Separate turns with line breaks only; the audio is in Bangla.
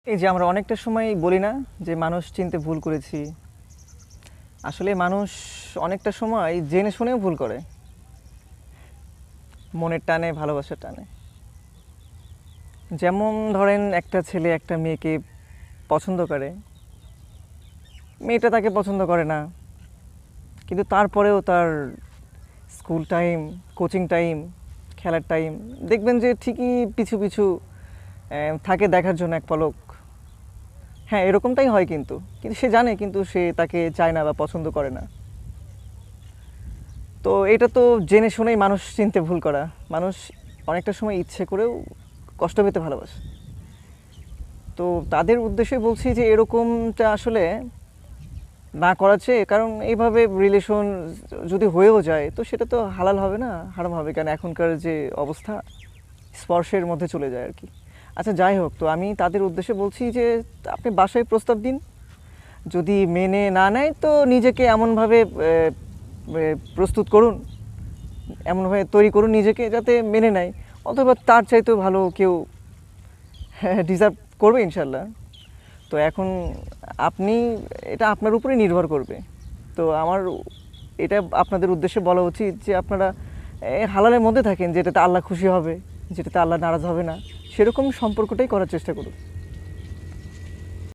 এই যে আমরা অনেকটা সময় বলি না যে মানুষ চিনতে ভুল করেছি। আসলে মানুষ অনেকটা সময় জেনে শুনেও ভুল করে, মনের টানে, ভালোবাসার টানে। যেমন ধরেন একটা ছেলে একটা মেয়েকে পছন্দ করে, মেয়েটা তাকে পছন্দ করে না, কিন্তু তারপরেও তার স্কুল টাইম, কোচিং টাইম, খেলার টাইম দেখবেন যে ঠিকই পিছু পিছু থাকে দেখার জন্য এক পলক। হ্যাঁ, এরকমটাই হয়, কিন্তু কিন্তু সে জানে, কিন্তু সে তাকে চায় না বা পছন্দ করে না। তো এটা তো জেনে শুনেই মানুষ চিনতে ভুল করা। মানুষ অনেকটা সময় ইচ্ছে করেও কষ্ট পেতে ভালোবাসে। তো তাদের উদ্দেশ্যে বলছি যে এরকমটা আসলে না করার চেয়ে, কারণ এইভাবে রিলেশন যদি হয়েও যায় তো সেটা তো হালাল হবে না, হারাম হবে। কারণ এখনকার যে অবস্থা স্পর্শের মধ্যে চলে যায় আর কি। আচ্ছা, যাই হোক, তো আমি তাদের উদ্দেশ্যে বলছি যে আপনি বাসায় প্রস্তাব দিন। যদি মেনে না নেয় তো নিজেকে এমনভাবে প্রস্তুত করুন, এমনভাবে তৈরি করুন নিজেকে যাতে মেনে নেয়, অথবা তার চাইতেও ভালো কেউ ডিজার্ভ করবে ইনশাল্লাহ। তো এখন আপনি, এটা আপনার উপরেই নির্ভর করবে। তো আমার এটা আপনাদের উদ্দেশ্যে বলা উচিত যে আপনারা হালালের মধ্যে থাকেন, যেটাতে আল্লাহ খুশি হবে, যেটাতে আল্লাহ নারাজ হবে না, সেরকম সম্পর্কটাই করার চেষ্টা করুন।